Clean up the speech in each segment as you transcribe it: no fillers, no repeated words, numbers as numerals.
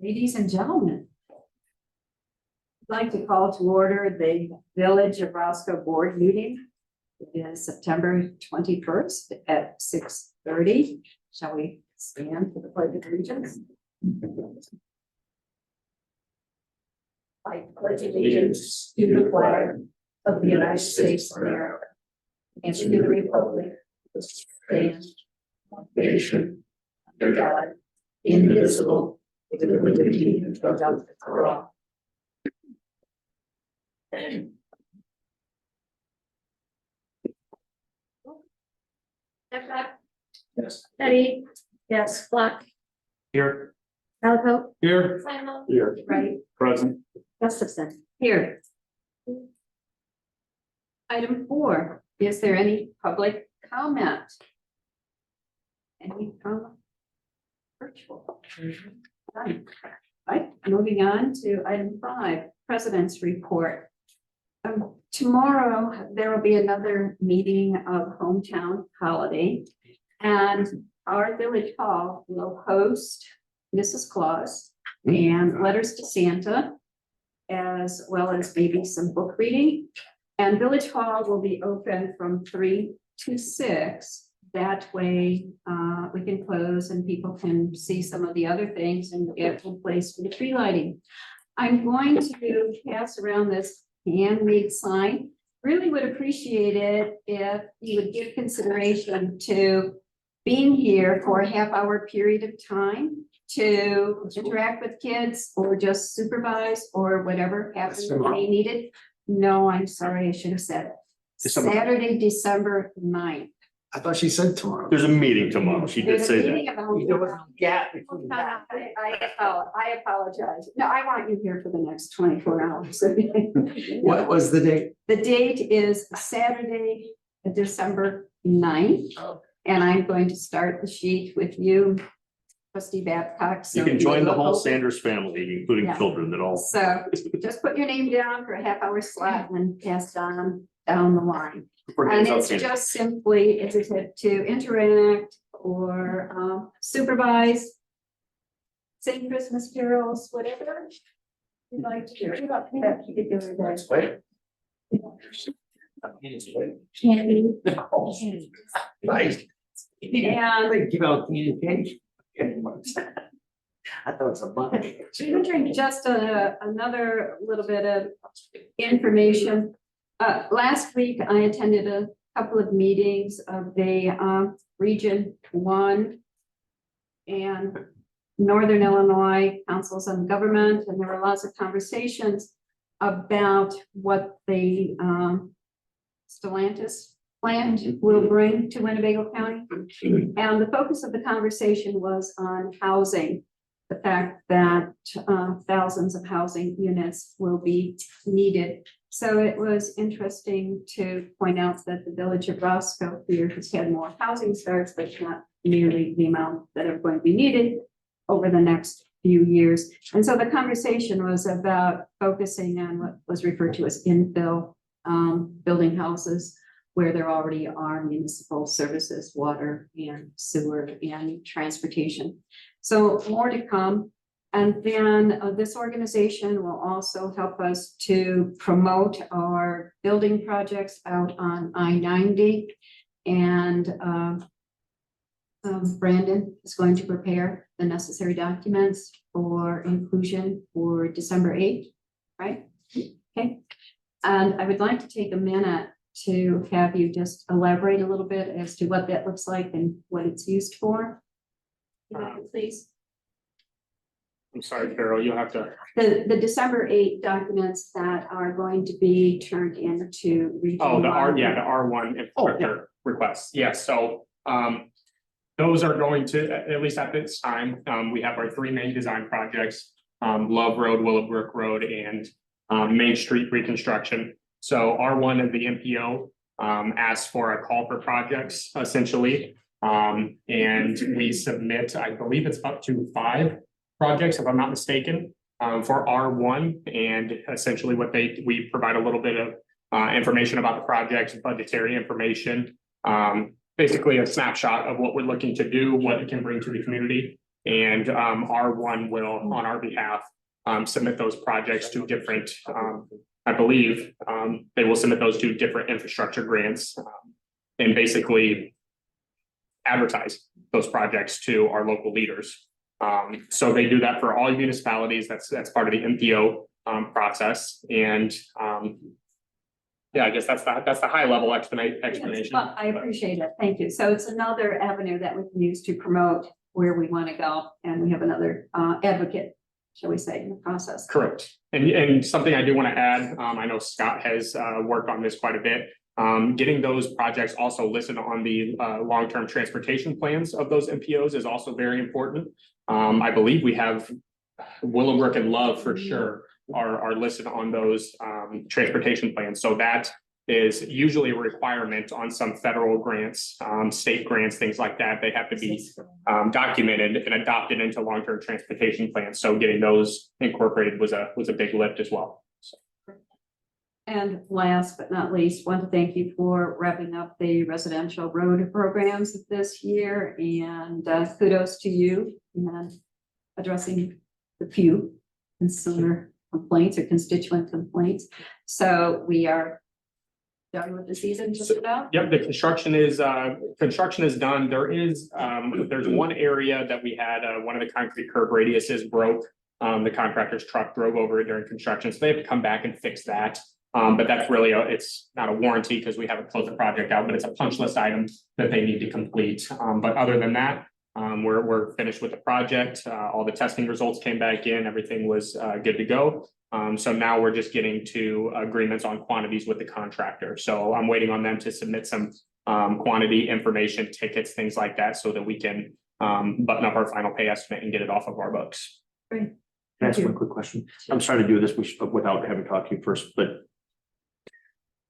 Ladies and gentlemen, I'd like to call to order the Village of Roscoe Board meeting. It is September 21st at 6:30. Shall we stand for the pledge of allegiance? I pledge allegiance to the flag of the United States of America and to the republic that stands one nation under God, indivisible, with liberty and justice for all. Yes. Betty. Yes. Block. Here. Calico. Here. Simon. Here. Right. Present. Gustafson, here. Item 4, is there any public comment? Any from virtual? None. Right, moving on to item 5, President's Report. Tomorrow, there will be another meeting of Hometown Holiday, and our village hall will host Mrs. Claus and Letters to Santa, as well as maybe some book reading. And Village Hall will be open from 3 to 6. That way, we can close and people can see some of the other things and get a place for the tree lighting. I'm going to pass around this handmade sign. Really would appreciate it if you would give consideration to being here for a half-hour period of time to interact with kids or just supervise or whatever happens when they need it. No, I'm sorry, I should have said it. Saturday, December 9th. I thought she said tomorrow. There's a meeting tomorrow. She did There's a say meeting that. about- I apologize. No, I want you here for the next 24 hours. What was the date? The date is Saturday, December 9th. Oh. And I'm going to start the sheet with you, Trustee Babcock. You So can join the look whole over. Sanders family, including Yeah. children that all. So just put your name down for a half-hour slot and then pass on down the line. And it's just simply, is it to interact or supervise, sing Christmas carols, whatever you'd like to do. That particular day. Candy. Nice. And They give out communication. I thought it was a bunch. just another little bit of information. Last week, I attended a couple of meetings of the Region 1 and Northern Illinois Councils on Government, and there were lots of conversations about what the Stellantis plant will bring to Winnebago County. And the focus of the conversation was on housing, the fact that thousands of housing units will be needed. So it was interesting to point out that the Village of Roscoe here has had more housing starts, but not nearly the amount that are going to be needed over the next few years. And so the conversation was about focusing on what was referred to as infill, building houses where there already are municipal services, water and sewer and transportation. So more to come. And then this organization will also help us to promote our building projects out on I-90. And Brandon is going to prepare the necessary documents for inclusion for December 8th, right? Okay. And I would like to take a minute to have you just elaborate a little bit as to what that looks like and what it's used for. Please. I'm sorry, Carol, you'll have to. The December 8 documents that are going to be turned into. Oh, the R1 infrastructure requests. Yes, so those are going to, at least at this time, we have our 3 main design projects, Love Road, Willowbrook Road, and Main Street reconstruction. So R1 of the MPO asks for a call for projects essentially. And we submit, I believe it's up to 5 projects, if I'm not mistaken, for R1. And essentially what we provide a little bit of information about the projects, budgetary information, basically a snapshot of what we're looking to do, what it can bring to the community. And R1 will, on our behalf, submit those projects to different, I believe, they will submit those to different infrastructure grants. And basically advertise those projects to our local leaders. So they do that for all municipalities. That's part of the MPO process. And yeah, I guess that's the high level explanation. Well, I appreciate it. Thank you. So it's another avenue that we can use to promote where we want to go. And we have another advocate, shall we say, in the process. Correct. And something I do want to add, I know Scott has worked on this quite a bit. Getting those projects also listed on the long-term transportation plans of those MPOs is also very important. I believe we have Willowbrook and Love for sure are listed on those transportation plans. So that is usually a requirement on some federal grants, state grants, things like that. They have to be documented and adopted into long-term transportation plans. So getting those incorporated was a big lift as well. So. And last but not least, want to thank you for wrapping up the residential road programs this year, and kudos to you and addressing the few consumer complaints or constituent complaints. So we are done with the season just about. Yep, the construction is done. There's one area that we had, one of the concrete curb radiuses broke. The contractor's truck drove over it during construction, so they have to come back and fix that. But that's really, it's not a warranty because we haven't closed the project out, but it's a punch list item that they need to complete. But other than that, we're finished with the project. All the testing results came back in, everything was good to go. So now we're just getting to agreements on quantities with the contractor. So I'm waiting on them to submit some quantity information, tickets, things like that, so that we can button up our final pay estimate and get it off of our books. Great. Can I ask one quick question? I'm sorry to do this without having talked to you first, but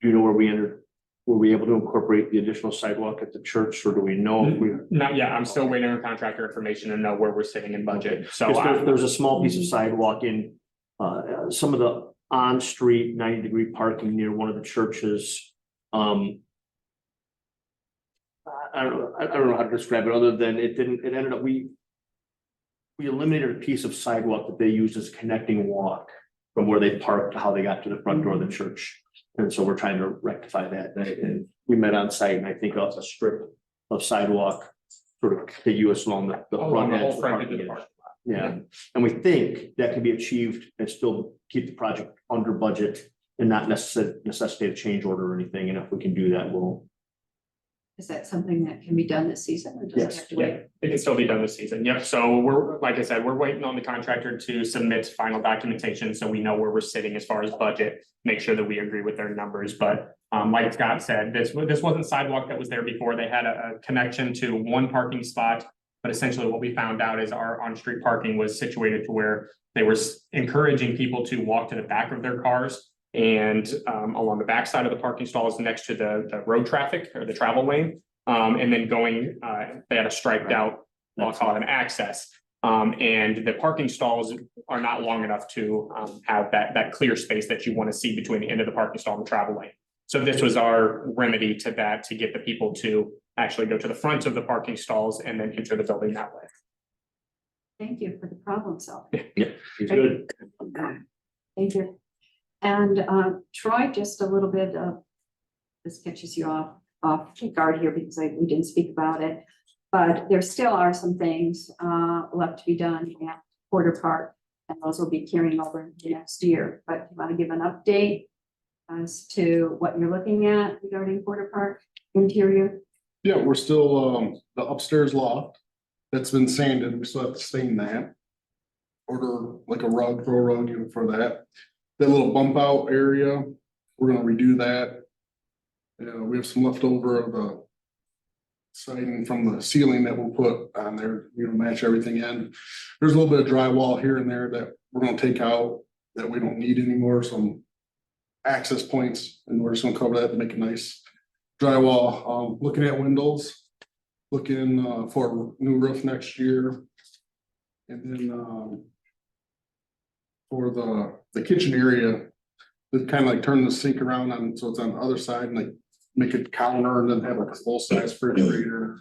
do you know where we entered? Were we able to incorporate the additional sidewalk at the church, or do we know if we? Not yet. I'm still waiting on contractor information and know where we're sitting in budget. So There's a small piece of sidewalk in some of the on-street 90-degree parking near one of the churches. I don't know how to describe it other than it ended up, we eliminated a piece of sidewalk that they used as a connecting walk from where they parked to how they got to the front door of the church. And so we're trying to rectify that. And we met on site, and I think also a strip of sidewalk sort of contiguous along the front edge. whole front end of the park. Yeah, and we think that can be achieved and still keep the project under budget and not necessitate a change order or anything. And if we can do that, we'll. Is that something that can be done this season, or does it Yes. have to wait? Yeah, it can still be done this season. Yep. So we're, like I said, we're waiting on the contractor to submit final documentation so we know where we're sitting as far as budget, make sure that we agree with their numbers. But like Scott said, this wasn't sidewalk that was there before. They had a connection to one parking spot. But essentially what we found out is our on-street parking was situated to where they were encouraging people to walk to the back of their cars. And along the backside of the parking stalls next to the road traffic or the travel lane. And then going, they had a striped out, I'll call it an access. And the parking stalls are not long enough to have that clear space that you want to see between the end of the parking stall and the travel lane. So this was our remedy to that, to get the people to actually go to the front of the parking stalls and then enter the building that way. Thank you for the problem solving. Yeah, it's good. Thank you. And Troy, just a little bit of, this catches you off guard here because we didn't speak about it, but there still are some things left to be done at Porter Park, and those will be carrying over into next year. But you want to give an update as to what you're looking at regarding Porter Park interior? Yeah, we're still, the upstairs loft that's been sanded, we still have to stain that. Order like a rug, throw a rug in for that. That little bump out area, we're gonna redo that. We have some leftover of the siding from the ceiling that we'll put on there, match everything in. There's a little bit of drywall here and there that we're gonna take out that we don't need anymore, some access points, and we're just gonna cover that to make it nice. Drywall, looking at windows, looking for a new roof next year. And then for the kitchen area, they kind of like turn the sink around on, so it's on the other side, and like make it counter and then have like a full size refrigerator.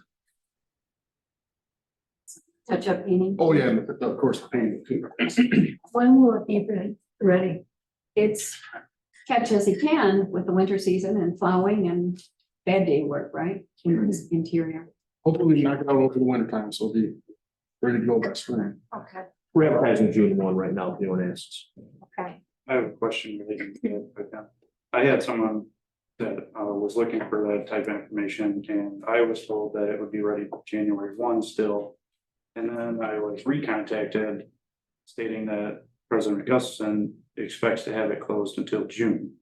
touch-up painting. Oh, yeah, and of course, the paint too. When will it be ready? It's catch as he can with the winter season and plowing and bad day work, right? In this interior. Hopefully knock it out over the winter time, so it'll be ready to go by spring. Okay. We're advertising June 1 right now, if anyone asks. Okay. I have a question related to that, but I had someone that was looking for that type of information, and I was told that it would be ready January 1 still. And then I was recontacted stating that President Gustafson expects to have it closed until June.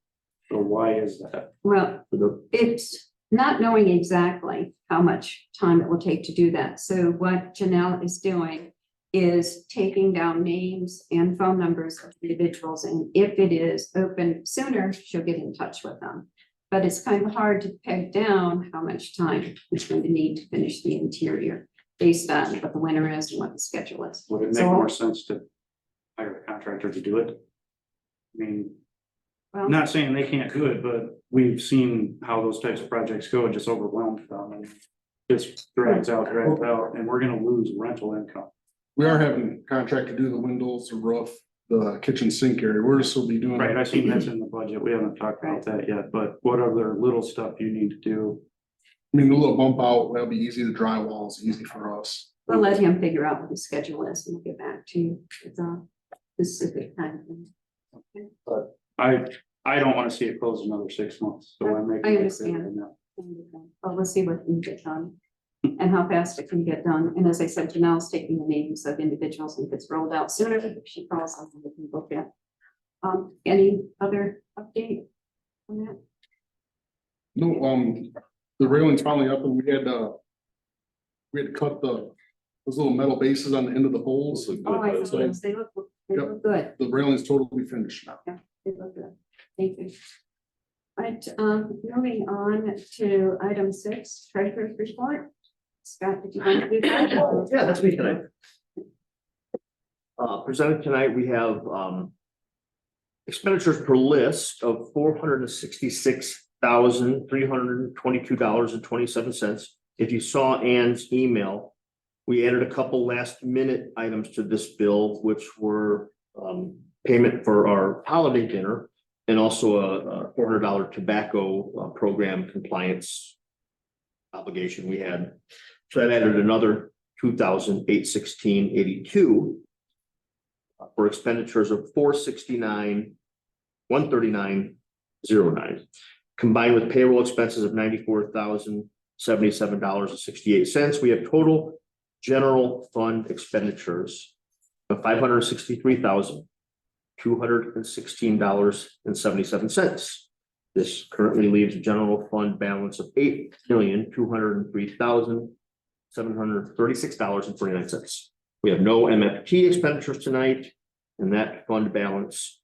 So why is that? Well, it's not knowing exactly how much time it will take to do that. So what Janelle is doing is taking down names and phone numbers of individuals. And if it is open sooner, she'll get in touch with them. But it's kind of hard to peg down how much time it's going to need to finish the interior based on what the winter is and what the schedule is. Would it make So- more sense to hire a contractor to do it? I mean, Well, I'm not saying they can't do it, but we've seen how those types of projects go, it just overwhelms them and just drags out, and we're gonna lose rental income. We are having a contract to do the windows, the roof, the kitchen sink area. We're just will be doing. Right, I seen that's in the budget. We haven't talked about that yet, but what other little stuff you need to do? I mean, the little bump out, that'll be easy. The drywall is easy for us. we'll let him figure out what his schedule is and we'll get back to you with a specific time. I don't wanna see it close another 6 months, so I'm making. I it clear understand. right now. But we'll see what can get done and how fast it can get done. And as I said, Janelle's taking the names of individuals and if it's rolled out sooner, if she calls on them, we can look at. Any other update on that? No, the railing's finally up and we had to cut those little metal bases on the end of the holes. Oh, I know, So yes, they look good. the railing's totally finished now. They look good. Thank you. Right, moving on to item 6, treasurer's report. Scott, did you want to do that? Yeah, that's me tonight. Presented tonight, we have expenditures per list of $466,322.27. If you saw Ann's email, we added a couple last minute items to this bill, which were payment for our holiday dinner and also a $400 tobacco program compliance obligation we had. So that added another $2,816.82 for expenditures of $469,139.09, combined with payroll expenses of $94,077.68. We have total general fund expenditures of $563,216.77. This currently leaves a general fund balance of $8,203,736.49. We have no MFT expenditures tonight, and that fund balance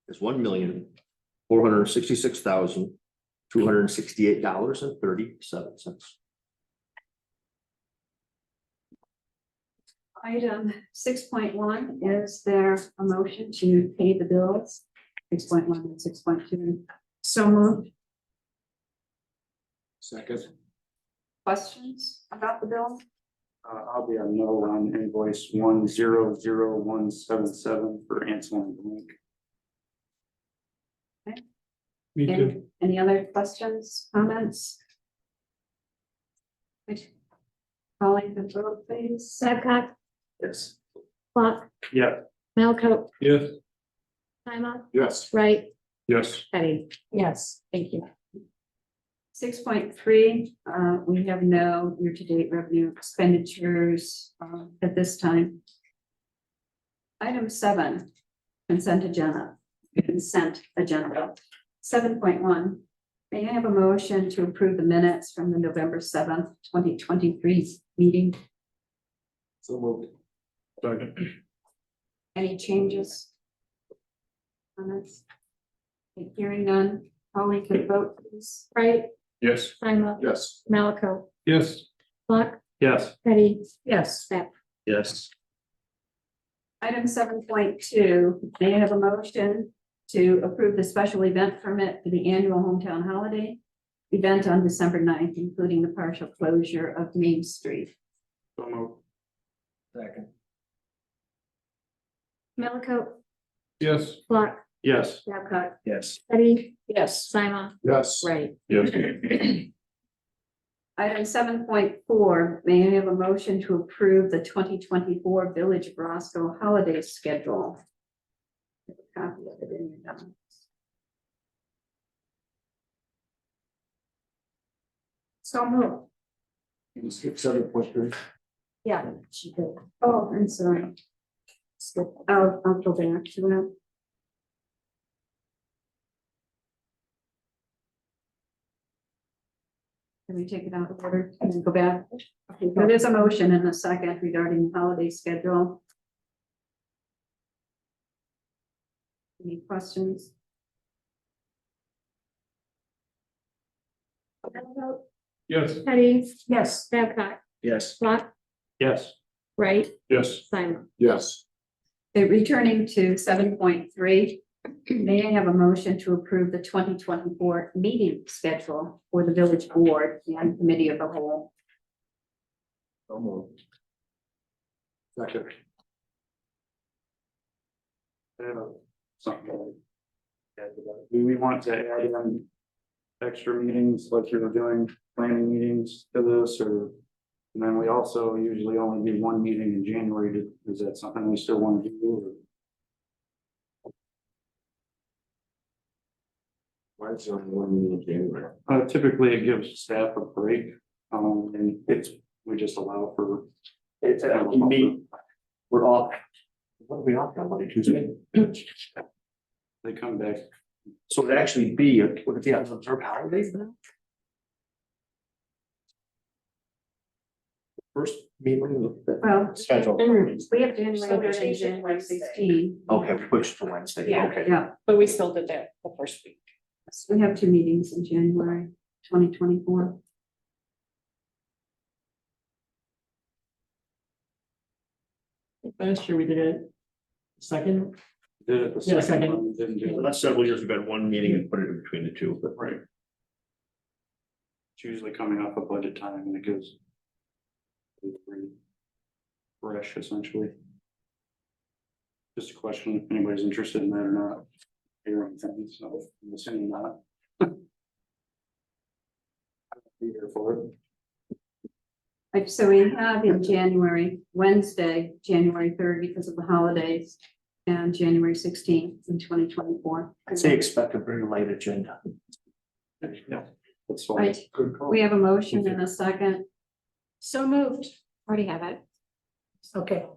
is $1,466,268.37. Item 6.1, is there a motion to pay the bills? 6.1 and 6.2. So moved. Second, Questions about the bill? I'll be a no on invoice 100177 for Ansel and Blink. Any other questions, comments? Calling the vote, please. Babcock, Yes. Clock, Yeah. Malco, Yes. Simon, Yes. Wright, Yes. Betty. Yes, thank you. 6.3, we have no year-to-date revenue expenditures at this time. Item 7, consent agenda. 7.1, may I have a motion to approve the minutes from the November 7th, 2023 meeting? So moved. Second. Any changes? Comments? Hearing none, Holly, can you vote, please? Wright, Yes. Simon, Yes. Malco, Yes. Clock, Yes. Betty. Yes. Bab. Yes. Item 7.2, may I have a motion to approve the special event permit for the annual hometown holiday event on December 9th, including the partial closure of Main Street? So moved. Second. Malaco, Yes. Block, Yes. Babcock, Yes. Teddy, Yes. Simon, Yes. Right. Yes. Item 7.4, may I have a motion to approve the 2024 Village of Roscoe holiday schedule? Copy of it in your notes. So moved. You skip 7.3. Yeah, she did. Oh, I'm sorry. I'll go back to that. Can we take it out of order and then go back? Okay, there is a motion in a second regarding the holiday schedule. Any questions? Malaco, Yes. Teddy. Yes. Babcock, Yes. Block, Yes. Right, Yes. Simon. Yes. Okay, returning to 7.3, may I have a motion to approve the 2024 meeting schedule for the village board and committee of the whole? So moved. Second. Something. Do we want to add in extra meetings like you were doing, planning meetings to this, or? And then we also usually only do one meeting in January. Is that something we still want to do? Why is there only one meeting in January? Typically it gives staff a break, and we just allow for. It's, we meet, we're off. What are we off on Monday, Tuesday? They come back. So it'd actually be, would it be on observed holidays now? First meeting of the Well, schedule. we have January So 3rd we and changed it to January Wednesday. 16. Okay, we pushed to Wednesday, Yeah. okay. Yeah, But we still did that the first week. so we have 2 meetings in January 2024. Last year we did it. Second. Did it the Yeah, second second. one, didn't do The it. last several years, we've had one meeting and put it in between the two, but Right. It's usually coming off of budget time and it gives. Fresh essentially. Just a question if anybody's interested in that or not. Hear anything, so I'm assuming not. I'll be here for it. Like, so we have in January, Wednesday, January 3rd because of the holidays, and January 16th in 2024. I'd say expect a very light agenda. Yeah. That's fine. Right, Good call. we have a motion and a second. So moved. Already have it. Okay.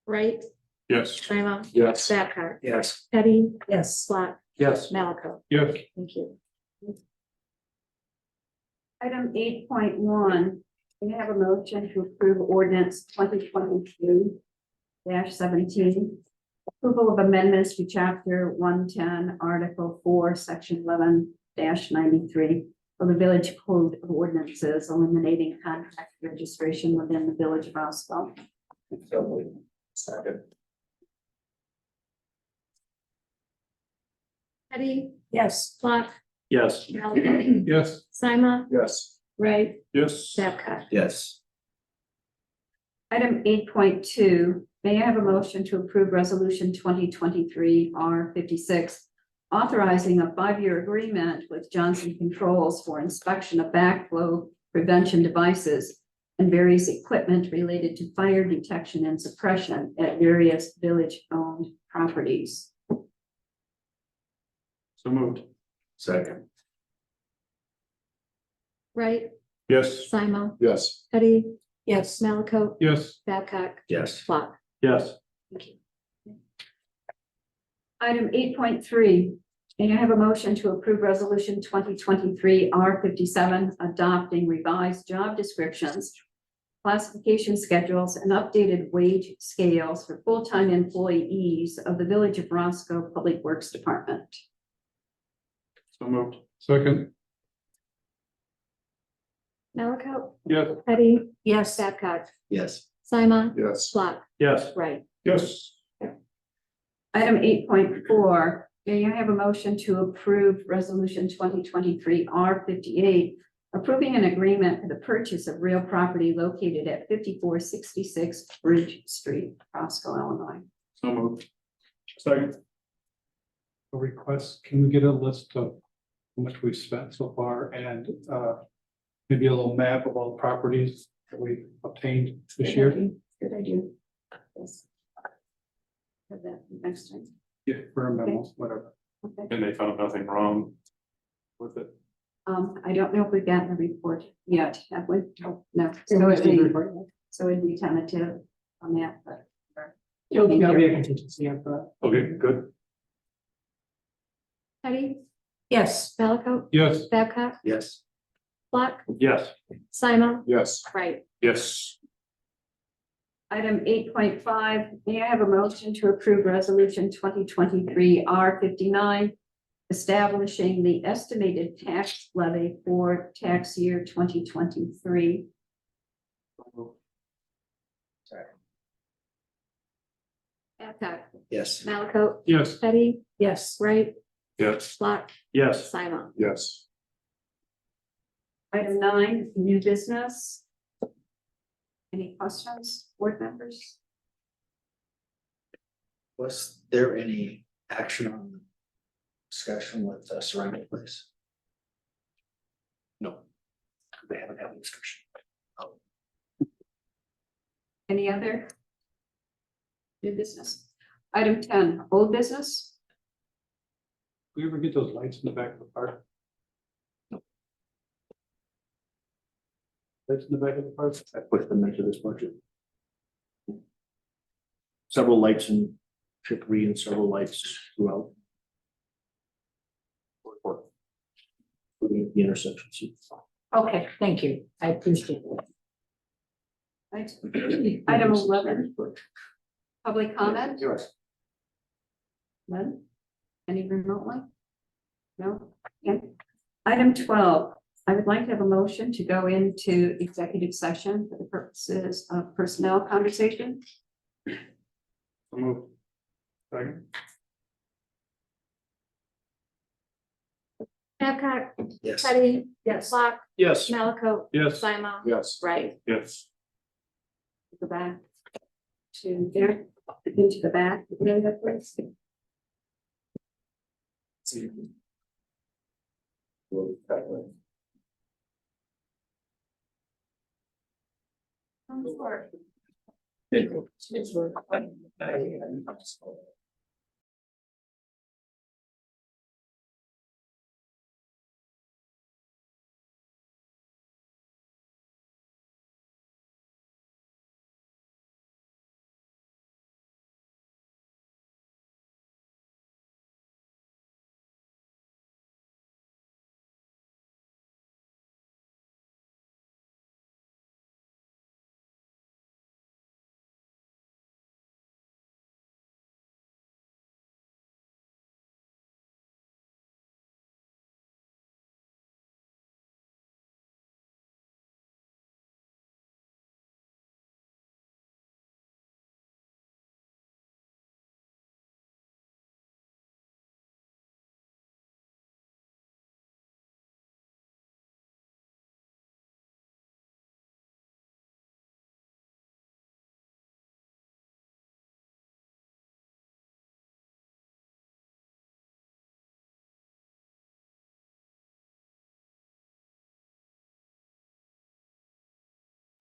Right, Yes. Simon, Yes. Babcock, Yes. Teddy. Yes. Block, Yes. Malaco. Yes. Thank you. Item 8.1, we have a motion to approve ordinance 2022-17. Approval of amendments to chapter 110, article 4, section 11-93 of the village code of ordinances, eliminating contract registration within the village of Roscoe. Second. Teddy. Yes. Block, Yes. Malaco, Yes. Simon, Yes. Right, Yes. Babcock. Yes. Item 8.2, may I have a motion to approve resolution 2023 R56, authorizing a 5-year agreement with Johnson Controls for inspection of backflow prevention devices and various equipment related to fire detection and suppression at various village-owned properties. So moved. Second. Right, Yes. Simon, Yes. Teddy. Yes. Malaco, Yes. Babcock, Yes. Block. Yes. Thank you. Item 8.3, may I have a motion to approve resolution 2023 R57, adopting revised job descriptions, classification schedules, and updated wage scales for full-time employees of the Village of Roscoe Public Works Department. So moved. Second. Malaco, Yes. Teddy. Yes. Babcock, Yes. Simon, Yes. Block. Yes. Right. Yes. Item 8.4, may I have a motion to approve resolution 2023 R58, approving an agreement for the purchase of real property located at 5466 Bridge Street, Roscoe, Illinois. So moved. Second. A request, can we get a list of how much we've spent so far and maybe a little map of all the properties that we obtained this year? Good idea. Yes. Have that next time. Yeah, for a memo, whatever. Okay. And they found nothing wrong with it. I don't know if we've gotten a report yet, have we? No. So it'd be tentative on that, but. It'll be a contingency on that. Okay, good. Teddy, Yes. Malaco, Yes. Babcock, Yes. Black, Yes. Simon, Yes. Wright. Yes. Item 8.5, may I have a motion to approve resolution 2023 R59, establishing the estimated tax levy for tax year 2023. Babcock, Yes. Malaco, Yes. Teddy, Yes. Wright, Yes. Black, Yes. Simon. Yes. Item 9, new business. Any questions, board members? Was there any action on discussion with the surrounding place? No. They haven't had a discussion. Any other? New business. Item 10, old business. We ever get those lights in the back of the park? Lights in the back of the park? I put them into this budget. Several lights in Chicory and several lights throughout. Including the intersections. Okay, thank you. I appreciate it. Right. Item 11, public comment. Yes. None? Any remotely? No? Okay. Item 12, I would like to have a motion to go into executive session for the purposes of personnel conversation. So moved. Second. Babcock, Yes. Teddy, Yes. Black, Yes. Malaco, Yes. Simon, Yes. Wright. Yes. Go back to there, into the back. There, please.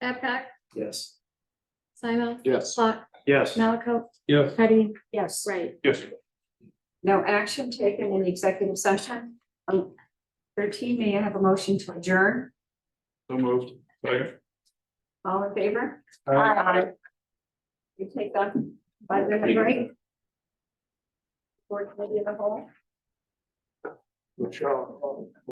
Babcock, Yes. Simon, Yes. Black, Yes. Malaco, Yes. Teddy, Yes. Wright. Yes. No action taken in the executive session. 13, may I have a motion to adjourn? So moved. Second. All in favor? Aye. You take on 5-minute break. Board committee of the whole. Michelle.